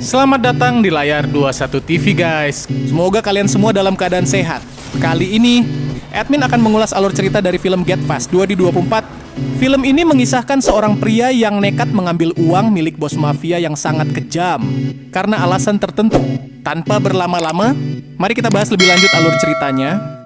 Selamat datang di layar 21 TV guys. Semoga kalian semua dalam keadaan sehat. Kali ini, admin akan mengulas alur cerita dari film Get Fast 2 di 24. Film ini mengisahkan seorang pria yang nekat mengambil uang milik bos mafia yang sangat kejam karena alasan tertentu. Tanpa berlama-lama, mari kita bahas lebih lanjut alur ceritanya.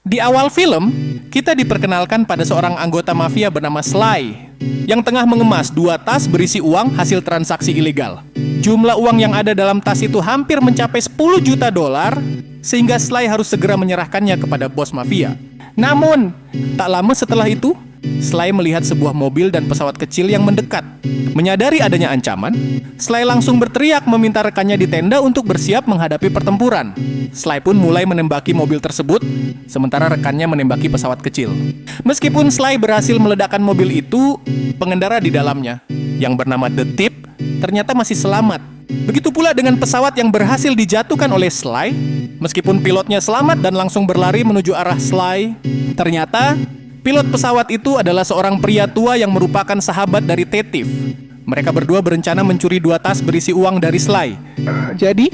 Di awal film, kita diperkenalkan pada seorang anggota mafia bernama Sly yang tengah mengemas 2 tas berisi uang hasil transaksi ilegal. Jumlah uang yang ada dalam tas itu hampir mencapai 10 juta dolar, sehingga Sly harus segera menyerahkannya kepada bos mafia. Namun, tak lama setelah itu, Sly melihat sebuah mobil dan pesawat kecil yang mendekat. Menyadari adanya ancaman, Sly langsung berteriak meminta rekannya di tenda untuk bersiap menghadapi pertempuran. Sly pun mulai menembaki mobil tersebut, sementara rekannya menembaki pesawat kecil. Meskipun Sly berhasil meledakkan mobil itu, pengendara di dalamnya, yang bernama The Tip, ternyata masih selamat. Begitu pula dengan pesawat yang berhasil dijatuhkan oleh Sly. Meskipun pilotnya selamat dan langsung berlari menuju arah Sly, ternyata pilot pesawat itu adalah seorang pria tua yang merupakan sahabat dari Tetif. Mereka berdua berencana mencuri 2 tas berisi uang dari Sly. Jadi,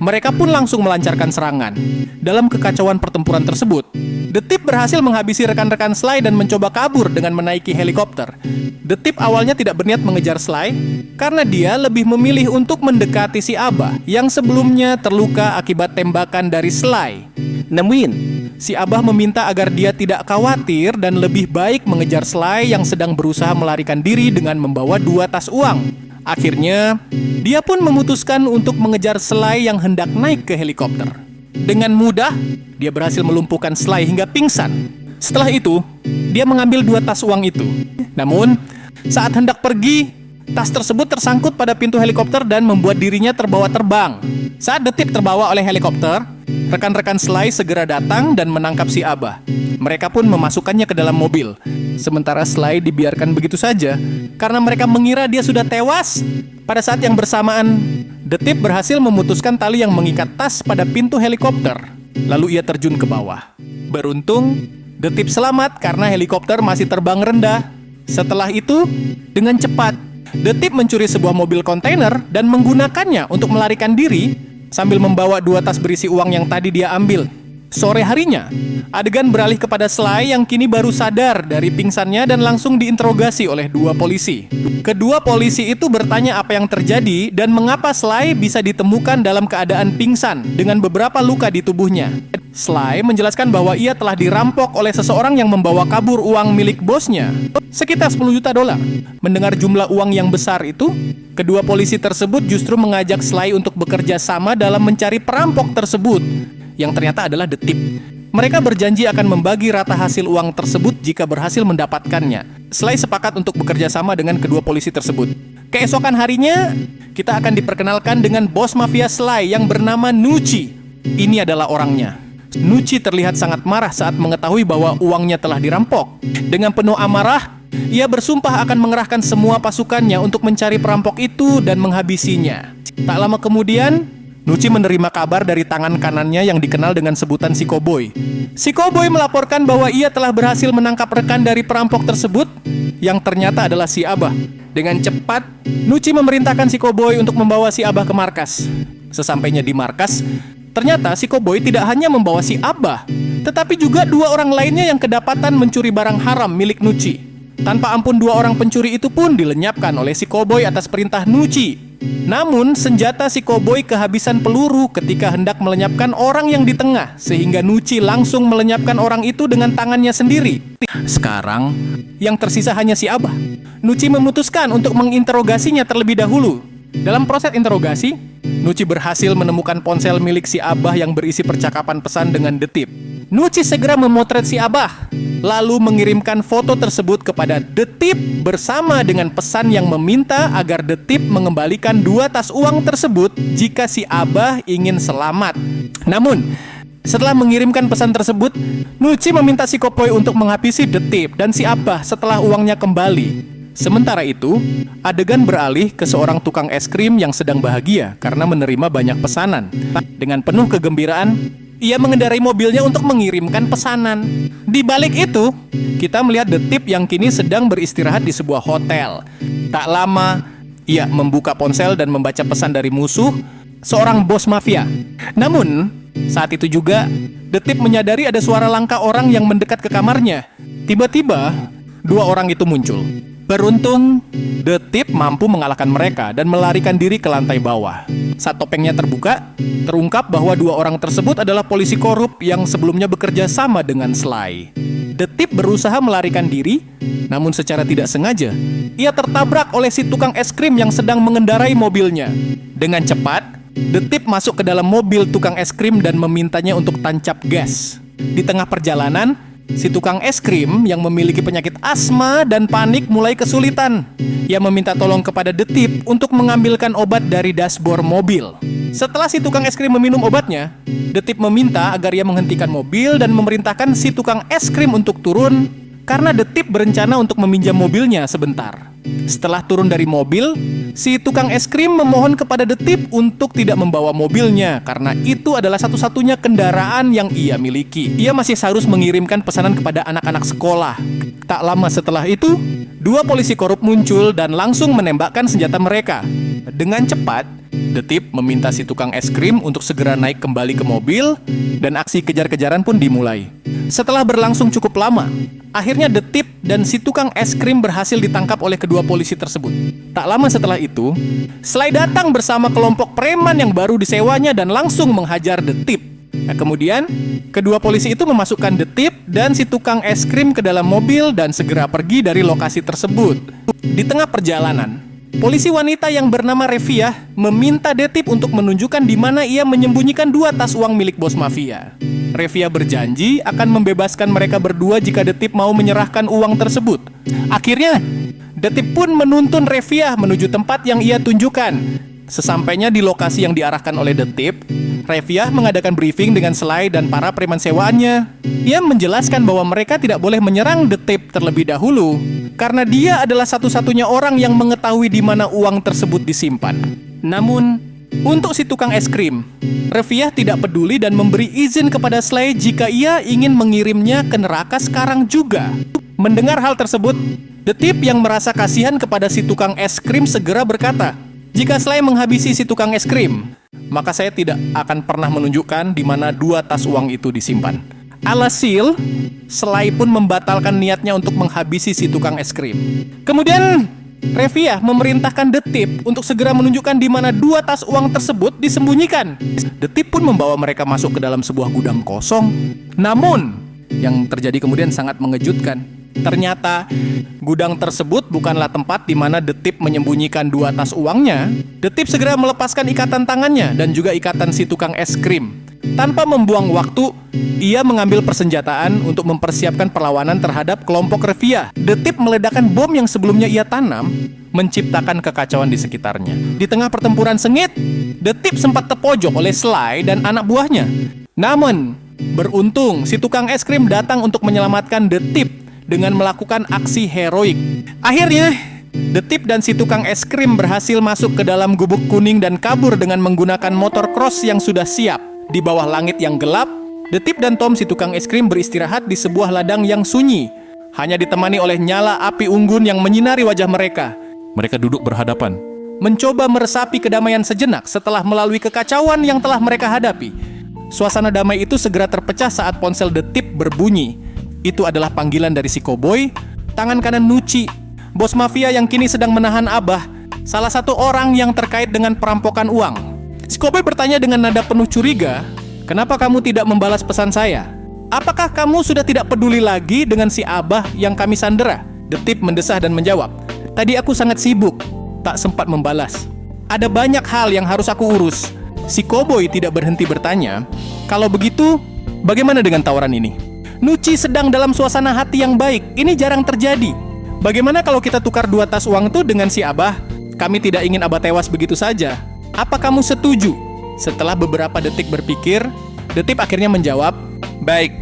mereka pun langsung melancarkan serangan. Dalam kekacauan pertempuran tersebut, The Tip berhasil menghabisi rekan-rekan Sly dan mencoba kabur dengan menaiki helikopter. The Tip awalnya tidak berniat mengejar Sly karena dia lebih memilih untuk mendekati si Abah yang sebelumnya terluka akibat tembakan dari Sly. Namun, si Abah meminta agar dia tidak khawatir dan lebih baik mengejar Sly yang sedang berusaha melarikan diri dengan membawa 2 tas uang. Akhirnya, dia pun memutuskan untuk mengejar Sly yang hendak naik ke helikopter. Dengan mudah, dia berhasil melumpuhkan Sly hingga pingsan. Setelah itu, dia mengambil 2 tas uang itu. Namun, saat hendak pergi, tas tersebut tersangkut pada pintu helikopter dan membuat dirinya terbawa terbang. Saat The Tip terbawa oleh helikopter, rekan-rekan Sly segera datang dan menangkap si Abah. Mereka pun memasukkannya ke dalam mobil. Sementara Sly dibiarkan begitu saja karena mereka mengira dia sudah tewas. Pada saat yang bersamaan, The Tip berhasil memutuskan tali yang mengikat tas pada pintu helikopter. Lalu ia terjun ke bawah. Beruntung, The Tip selamat karena helikopter masih terbang rendah. Setelah itu, dengan cepat, The Tip mencuri sebuah mobil kontainer dan menggunakannya untuk melarikan diri sambil membawa 2 tas berisi uang yang tadi dia ambil. Sore harinya, adegan beralih kepada Sly yang kini baru sadar dari pingsannya dan langsung diinterogasi oleh 2 polisi. Kedua polisi itu bertanya apa yang terjadi dan mengapa Sly bisa ditemukan dalam keadaan pingsan dengan beberapa luka di tubuhnya. Sly menjelaskan bahwa ia telah dirampok oleh seseorang yang membawa kabur uang milik bosnya, sekitar 10 juta dolar. Mendengar jumlah uang yang besar itu, kedua polisi tersebut justru mengajak Sly untuk bekerja sama dalam mencari perampok tersebut, yang ternyata adalah The Tip. Mereka berjanji akan membagi rata hasil uang tersebut jika berhasil mendapatkannya. Sly sepakat untuk bekerja sama dengan kedua polisi tersebut. Keesokan harinya, kita akan diperkenalkan dengan bos mafia Sly yang bernama Nucci. Ini adalah orangnya. Nucci terlihat sangat marah saat mengetahui bahwa uangnya telah dirampok. Dengan penuh amarah, ia bersumpah akan mengerahkan semua pasukannya untuk mencari perampok itu dan menghabisinya. Tak lama kemudian, Nucci menerima kabar dari tangan kanannya yang dikenal dengan sebutan si Cowboy. Si Cowboy melaporkan bahwa ia telah berhasil menangkap rekan dari perampok tersebut, yang ternyata adalah si Abah. Dengan cepat, Nucci memerintahkan si Cowboy untuk membawa si Abah ke markas. Sesampainya di markas, ternyata si Cowboy tidak hanya membawa si Abah, tetapi juga 2 orang lainnya yang kedapatan mencuri barang haram milik Nucci. Tanpa ampun 2 orang pencuri itu pun dilenyapkan oleh si Cowboy atas perintah Nucci. Namun, senjata si Cowboy kehabisan peluru ketika hendak melenyapkan orang yang di tengah, sehingga Nucci langsung melenyapkan orang itu dengan tangannya sendiri. Sekarang, yang tersisa hanya si Abah. Nucci memutuskan untuk menginterogasinya terlebih dahulu. Dalam proses interogasi, Nucci berhasil menemukan ponsel milik si Abah yang berisi percakapan pesan dengan The Tip. Nucci segera memotret si Abah, lalu mengirimkan foto tersebut kepada The Tip bersama dengan pesan yang meminta agar The Tip mengembalikan 2 tas uang tersebut jika si Abah ingin selamat. Namun, setelah mengirimkan pesan tersebut, Nucci meminta si Cowboy untuk menghabisi The Tip dan si Abah setelah uangnya kembali. Sementara itu, adegan beralih ke seorang tukang es krim yang sedang bahagia karena menerima banyak pesanan. Dengan penuh kegembiraan, Ia mengendarai mobilnya untuk mengirimkan pesanan. Di balik itu, kita melihat Detip yang kini sedang beristirahat di sebuah hotel. Tak lama, ia membuka ponsel dan membaca pesan dari musuh, seorang bos mafia. Namun, saat itu juga, Detip menyadari ada suara langkah orang yang mendekat ke kamarnya. Tiba-tiba, dua orang itu muncul. Beruntung, Detip mampu mengalahkan mereka dan melarikan diri ke lantai bawah. Saat topengnya terbuka, terungkap bahwa dua orang tersebut adalah polisi korup yang sebelumnya bekerja sama dengan Sly. Detip berusaha melarikan diri, namun secara tidak sengaja, ia tertabrak oleh si tukang es krim yang sedang mengendarai mobilnya. Dengan cepat, Detip masuk ke dalam mobil tukang es krim dan memintanya untuk tancap gas. Di tengah perjalanan, si tukang es krim yang memiliki penyakit asma dan panik mulai kesulitan. Ia meminta tolong kepada Detip untuk mengambilkan obat dari dashboard mobil. Setelah si tukang es krim meminum obatnya, Detip meminta agar ia menghentikan mobil dan memerintahkan si tukang es krim untuk turun karena Detip berencana untuk meminjam mobilnya sebentar. Setelah turun dari mobil, si tukang es krim memohon kepada Detip untuk tidak membawa mobilnya karena itu adalah satu-satunya kendaraan yang ia miliki. Ia masih harus mengirimkan pesanan kepada anak-anak sekolah. Tak lama setelah itu, dua polisi korup muncul dan langsung menembakkan senjata mereka. Dengan cepat, Detip meminta si tukang es krim untuk segera naik kembali ke mobil dan aksi kejar-kejaran pun dimulai. Setelah berlangsung cukup lama, akhirnya Detip dan si tukang es krim berhasil ditangkap oleh kedua polisi tersebut. Tak lama setelah itu, Sly datang bersama kelompok preman yang baru disewanya dan langsung menghajar Detip. Kemudian, kedua polisi itu memasukkan Detip dan si tukang es krim ke dalam mobil dan segera pergi dari lokasi tersebut. Di tengah perjalanan, polisi wanita yang bernama Reviah meminta Detip untuk menunjukkan di mana ia menyembunyikan dua tas uang milik bos mafia. Reviah berjanji akan membebaskan mereka berdua jika Detip mau menyerahkan uang tersebut. Akhirnya, Detip pun menuntun Reviah menuju tempat yang ia tunjukkan. Sesampainya di lokasi yang diarahkan oleh Detip, Reviah mengadakan briefing dengan Sly dan para preman sewaannya. Ia menjelaskan bahwa mereka tidak boleh menyerang Detip terlebih dahulu karena dia adalah satu-satunya orang yang mengetahui di mana uang tersebut disimpan. Namun, untuk si tukang es krim, Reviah tidak peduli dan memberi izin kepada Sly jika ia ingin mengirimnya ke neraka sekarang juga. Mendengar hal tersebut, Detip yang merasa kasihan kepada si tukang es krim segera berkata, "Jika Sly menghabisi si tukang es krim, maka saya tidak akan pernah menunjukkan di mana dua tas uang itu disimpan." Alhasil, Sly pun membatalkan niatnya untuk menghabisi si tukang es krim. Kemudian, Reviah memerintahkan Detip untuk segera menunjukkan di mana dua tas uang tersebut disembunyikan. Detip pun membawa mereka masuk ke dalam sebuah gudang kosong. Namun, yang terjadi kemudian sangat mengejutkan. Ternyata, gudang tersebut bukanlah tempat di mana Detip menyembunyikan dua tas uangnya. Detip segera melepaskan ikatan tangannya dan juga ikatan si tukang es krim. Tanpa membuang waktu, ia mengambil persenjataan untuk mempersiapkan perlawanan terhadap kelompok Reviah. Detip meledakkan bom yang sebelumnya ia tanam, menciptakan kekacauan di sekitarnya. Di tengah pertempuran sengit, Detip sempat terpojok oleh Sly dan anak buahnya. Namun, beruntung si tukang es krim datang untuk menyelamatkan Detip dengan melakukan aksi heroik. Akhirnya, Detip dan si tukang es krim berhasil masuk ke dalam gubuk kuning dan kabur dengan menggunakan motor cross yang sudah siap. Di bawah langit yang gelap, Detip dan Tom si tukang es krim beristirahat di sebuah ladang yang sunyi, hanya ditemani oleh nyala api unggun yang menyinari wajah mereka. Mereka duduk berhadapan, mencoba meresapi kedamaian sejenak setelah melalui kekacauan yang telah mereka hadapi. Suasana damai itu segera terpecah saat ponsel Detip berbunyi. Itu adalah panggilan dari si koboi, tangan kanan Nucci, bos mafia yang kini sedang menahan Abah, salah satu orang yang terkait dengan perampokan uang. Si koboi bertanya dengan nada penuh curiga, "Kenapa kamu tidak membalas pesan saya? Apakah kamu sudah tidak peduli lagi dengan si Abah yang kami sandera?" Detip mendesah dan menjawab, "Tadi aku sangat sibuk, tak sempat membalas. Ada banyak hal yang harus aku urus." Si koboi tidak berhenti bertanya, "Kalau begitu, bagaimana dengan tawaran ini?" Nucci sedang dalam suasana hati yang baik, ini jarang terjadi. "Bagaimana kalau kita tukar dua tas uang itu dengan si Abah? Kami tidak ingin Abah tewas begitu saja. Apa kamu setuju?" Setelah beberapa detik berpikir, Detip akhirnya menjawab, "Baik,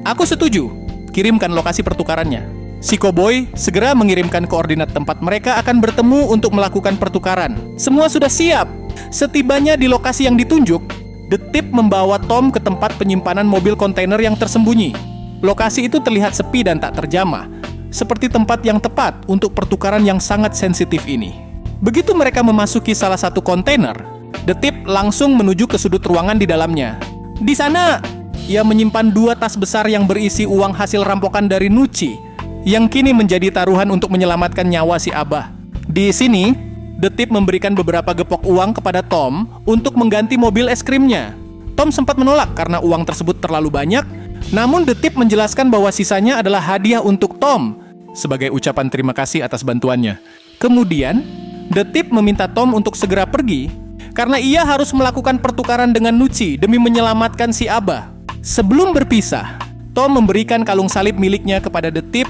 aku setuju. Kirimkan lokasi pertukarannya." Si koboi segera mengirimkan koordinat tempat mereka akan bertemu untuk melakukan pertukaran. Semua sudah siap. Setibanya di lokasi yang ditunjuk, The Tip membawa Tom ke tempat penyimpanan mobil kontainer yang tersembunyi. Lokasi itu terlihat sepi dan tak terjamah, seperti tempat yang tepat untuk pertukaran yang sangat sensitif ini. Begitu mereka memasuki salah satu kontainer, The Tip langsung menuju ke sudut ruangan di dalamnya. Di sana, ia menyimpan 2 tas besar yang berisi uang hasil rampokan dari Nucci, yang kini menjadi taruhan untuk menyelamatkan nyawa si Abah. Di sini, The Tip memberikan beberapa gepok uang kepada Tom untuk mengganti mobil es krimnya. Tom sempat menolak karena uang tersebut terlalu banyak, namun The Tip menjelaskan bahwa sisanya adalah hadiah untuk Tom sebagai ucapan terima kasih atas bantuannya. Kemudian, The Tip meminta Tom untuk segera pergi karena ia harus melakukan pertukaran dengan Nucci demi menyelamatkan si Abah. Sebelum berpisah, Tom memberikan kalung salib miliknya kepada The Tip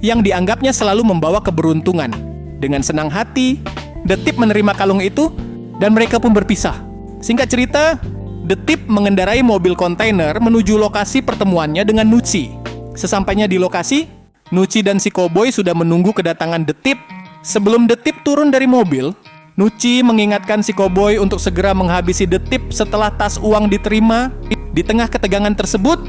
yang dianggapnya selalu membawa keberuntungan. Dengan senang hati, The Tip menerima kalung itu dan mereka pun berpisah. Singkat cerita, The Tip mengendarai mobil kontainer menuju lokasi pertemuannya dengan Nucci. Sesampainya di lokasi, Nucci dan si koboi sudah menunggu kedatangan The Tip. Sebelum The Tip turun dari mobil, Nucci mengingatkan si koboi untuk segera menghabisi The Tip setelah tas uang diterima. Di tengah ketegangan tersebut,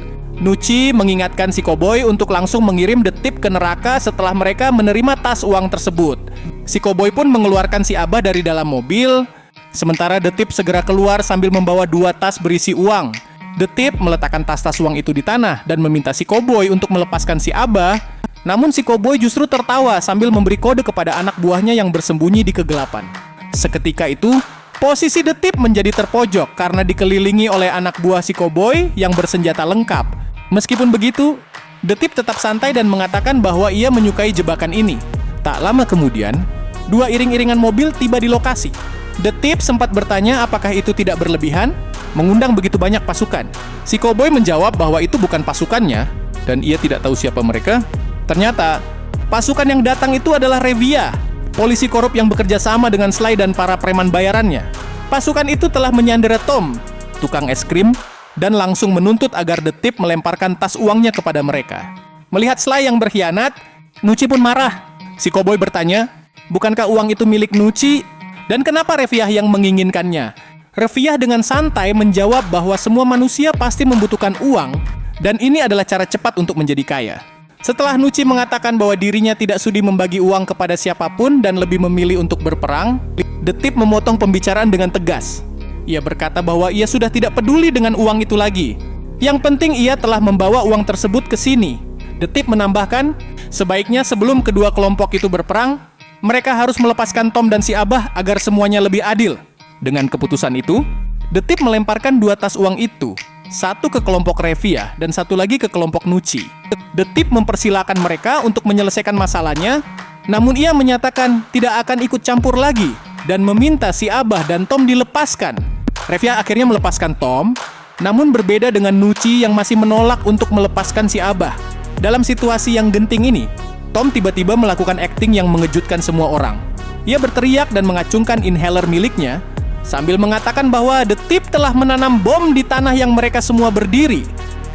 Nucci mengingatkan si koboi untuk langsung mengirim The Tip ke neraka setelah mereka menerima tas uang tersebut. Si koboi pun mengeluarkan si Abah dari dalam mobil, sementara The Tip segera keluar sambil membawa 2 tas berisi uang. The Tip meletakkan tas-tas uang itu di tanah dan meminta si koboi untuk melepaskan si Abah. Namun si koboi justru tertawa sambil memberi kode kepada anak buahnya yang bersembunyi di kegelapan. Seketika itu, posisi The Tip menjadi terpojok karena dikelilingi oleh anak buah si koboi yang bersenjata lengkap. Meskipun begitu, The Tip tetap santai dan mengatakan bahwa ia menyukai jebakan ini. Tak lama kemudian, 2 iring-iringan mobil tiba di lokasi. The Tip sempat bertanya apakah itu tidak berlebihan, mengundang begitu banyak pasukan. Si koboi menjawab bahwa itu bukan pasukannya, dan ia tidak tahu siapa mereka. Ternyata, pasukan yang datang itu adalah Revia, polisi korup yang bekerja sama dengan Sly dan para preman bayarannya. Pasukan itu telah menyandera Tom, tukang es krim, dan langsung menuntut agar The Tip melemparkan tas uangnya kepada mereka. Melihat Sly yang berkhianat, Nucci pun marah. Si koboi bertanya, bukankah uang itu milik Nucci? Dan kenapa Reviah yang menginginkannya? Reviah dengan santai menjawab bahwa semua manusia pasti membutuhkan uang, dan ini adalah cara cepat untuk menjadi kaya. Setelah Nucci mengatakan bahwa dirinya tidak sudi membagi uang kepada siapapun dan lebih memilih untuk berperang, The Tip memotong pembicaraan dengan tegas. Ia berkata bahwa ia sudah tidak peduli dengan uang itu lagi. Yang penting ia telah membawa uang tersebut ke sini. The Tip menambahkan, sebaiknya sebelum kedua kelompok itu berperang, mereka harus melepaskan Tom dan si Abah agar semuanya lebih adil. Dengan keputusan itu, The Tip melemparkan 2 tas uang itu, satu ke kelompok Revia dan satu lagi ke kelompok Nucci. The Tip mempersilahkan mereka untuk menyelesaikan masalahnya, namun ia menyatakan tidak akan ikut campur lagi dan meminta si Abah dan Tom dilepaskan. Revia akhirnya melepaskan Tom, namun berbeda dengan Nucci yang masih menolak untuk melepaskan si Abah. Dalam situasi yang genting ini, Tom tiba-tiba melakukan akting yang mengejutkan semua orang. Ia berteriak dan mengacungkan inhaler miliknya, sambil mengatakan bahwa The Tip telah menanam bom di tanah yang mereka semua berdiri,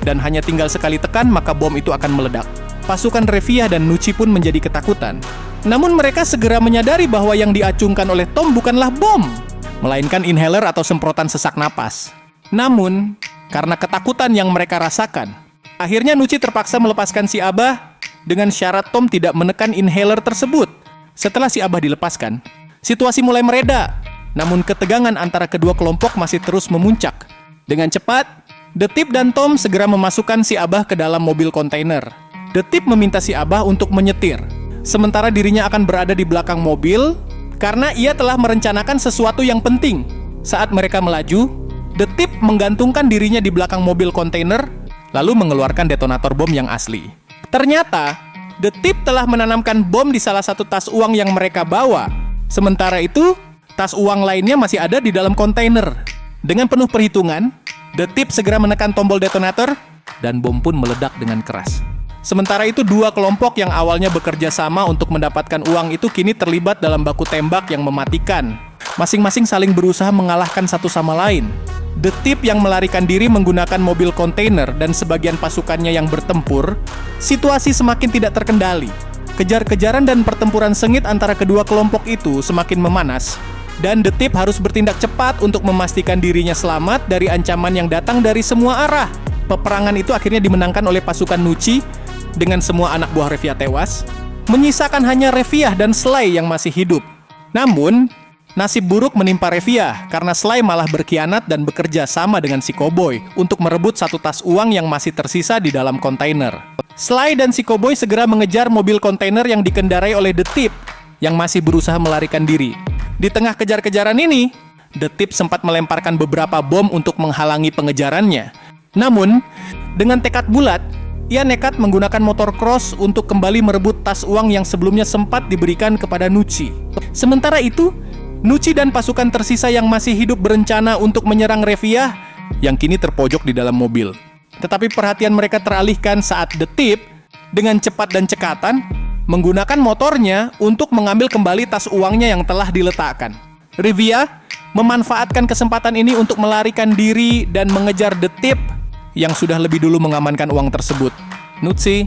dan hanya tinggal sekali tekan maka bom itu akan meledak. Pasukan Revia dan Nucci pun menjadi ketakutan. Namun mereka segera menyadari bahwa yang diacungkan oleh Tom bukanlah bom, melainkan inhaler atau semprotan sesak napas. Namun, karena ketakutan yang mereka rasakan, akhirnya Nucci terpaksa melepaskan si Abah dengan syarat Tom tidak menekan inhaler tersebut. Setelah si Abah dilepaskan, situasi mulai mereda. Namun ketegangan antara kedua kelompok masih terus memuncak. Dengan cepat, The Tip dan Tom segera memasukkan si Abah ke dalam mobil kontainer. The Tip meminta si Abah untuk menyetir, sementara dirinya akan berada di belakang mobil karena ia telah merencanakan sesuatu yang penting. Saat mereka melaju, The Tip menggantungkan dirinya di belakang mobil kontainer, lalu mengeluarkan detonator bom yang asli. Ternyata, The Tip telah menanamkan bom di salah satu tas uang yang mereka bawa. Sementara itu, tas uang lainnya masih ada di dalam kontainer. Dengan penuh perhitungan, The Tip segera menekan tombol detonator, dan bom pun meledak dengan keras. Sementara itu, 2 kelompok yang awalnya bekerja sama untuk mendapatkan uang itu kini terlibat dalam baku tembak yang mematikan. Masing-masing saling berusaha mengalahkan satu sama lain. The Tip yang melarikan diri menggunakan mobil kontainer dan sebagian pasukannya yang bertempur, situasi semakin tidak terkendali. Kejar-kejaran dan pertempuran sengit antara kedua kelompok itu semakin memanas. Dan Detip harus bertindak cepat untuk memastikan dirinya selamat dari ancaman yang datang dari semua arah. Peperangan itu akhirnya dimenangkan oleh pasukan Nucci dengan semua anak buah Revia tewas, menyisakan hanya Revia dan Sly yang masih hidup. Namun, nasib buruk menimpa Revia karena Sly malah berkhianat dan bekerja sama dengan si koboi untuk merebut satu tas uang yang masih tersisa di dalam kontainer. Sly dan si koboi segera mengejar mobil kontainer yang dikendarai oleh Detip yang masih berusaha melarikan diri. Di tengah kejar-kejaran ini, Detip sempat melemparkan beberapa bom untuk menghalangi pengejarannya. Namun, dengan tekad bulat, ia nekat menggunakan motor cross untuk kembali merebut tas uang yang sebelumnya sempat diberikan kepada Nucci. Sementara itu, Nucci dan pasukan tersisa yang masih hidup berencana untuk menyerang Revia yang kini terpojok di dalam mobil. Tetapi perhatian mereka teralihkan saat Detip dengan cepat dan cekatan menggunakan motornya untuk mengambil kembali tas uangnya yang telah diletakkan. Revia memanfaatkan kesempatan ini untuk melarikan diri dan mengejar Detip yang sudah lebih dulu mengamankan uang tersebut. Nucci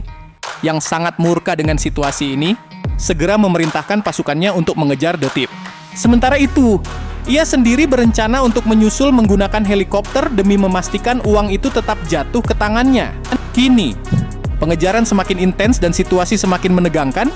yang sangat murka dengan situasi ini segera memerintahkan pasukannya untuk mengejar Detip. Sementara itu, ia sendiri berencana untuk menyusul menggunakan helikopter demi memastikan uang itu tetap jatuh ke tangannya. Kini, pengejaran semakin intens dan situasi semakin menegangkan,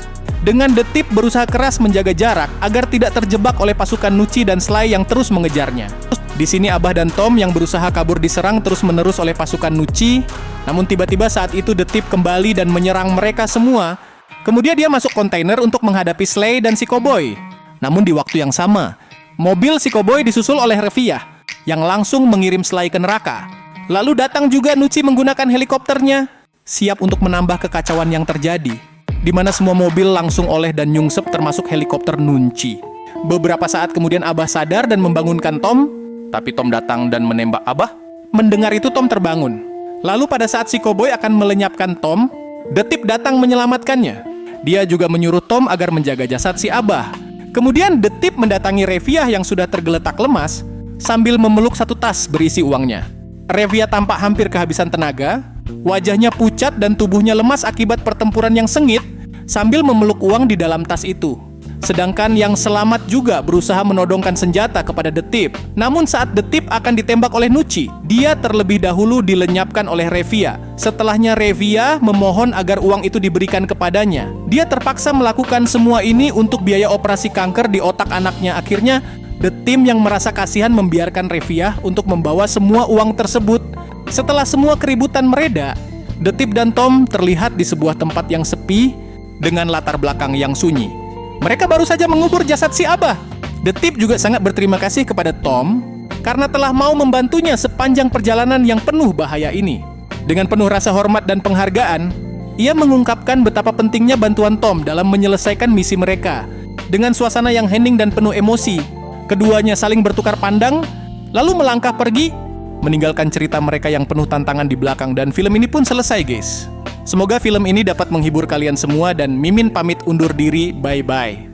dengan Detip berusaha keras menjaga jarak agar tidak terjebak oleh pasukan Nucci dan Sly yang terus mengejarnya. Di sini Abah dan Tom yang berusaha kabur diserang terus-menerus oleh pasukan Nucci, namun tiba-tiba saat itu Detip kembali dan menyerang mereka semua. Kemudian dia masuk kontainer untuk menghadapi Sly dan si koboi. Namun di waktu yang sama, mobil si koboi disusul oleh Revia yang langsung mengirim Sly ke neraka. Lalu datang juga Nucci menggunakan helikopternya, siap untuk menambah kekacauan yang terjadi, di mana semua mobil langsung oleh dan nyungsep termasuk helikopter Nucci. Beberapa saat kemudian Abah sadar dan membangunkan Tom, tapi Tom datang dan menembak Abah. Mendengar itu Tom terbangun. Lalu pada saat si koboi akan melenyapkan Tom, Detip datang menyelamatkannya. Dia juga menyuruh Tom agar menjaga jasad si Abah. Kemudian Detip mendatangi Revia yang sudah tergeletak lemas sambil memeluk satu tas berisi uangnya. Revia tampak hampir kehabisan tenaga, wajahnya pucat dan tubuhnya lemas akibat pertempuran yang sengit sambil memeluk uang di dalam tas itu. Sedangkan yang selamat juga berusaha menodongkan senjata kepada Detip. Namun saat Detip akan ditembak oleh Nucci, dia terlebih dahulu dilenyapkan oleh Revia. Setelahnya Revia memohon agar uang itu diberikan kepadanya. Dia terpaksa melakukan semua ini untuk biaya operasi kanker di otak anaknya. Akhirnya, Detip yang merasa kasihan membiarkan Revia untuk membawa semua uang tersebut. Setelah semua keributan mereda, Detip dan Tom terlihat di sebuah tempat yang sepi dengan latar belakang yang sunyi. Mereka baru saja mengubur jasad si Abah. Detip juga sangat berterima kasih kepada Tom karena telah mau membantunya sepanjang perjalanan yang penuh bahaya ini. Dengan penuh rasa hormat dan penghargaan, ia mengungkapkan betapa pentingnya bantuan Tom dalam menyelesaikan misi mereka. Dengan suasana yang hening dan penuh emosi, keduanya saling bertukar pandang, lalu melangkah pergi, meninggalkan cerita mereka yang penuh tantangan di belakang. Dan film ini pun selesai, guys. Semoga film ini dapat menghibur kalian semua dan Mimin pamit undur diri, bye-bye.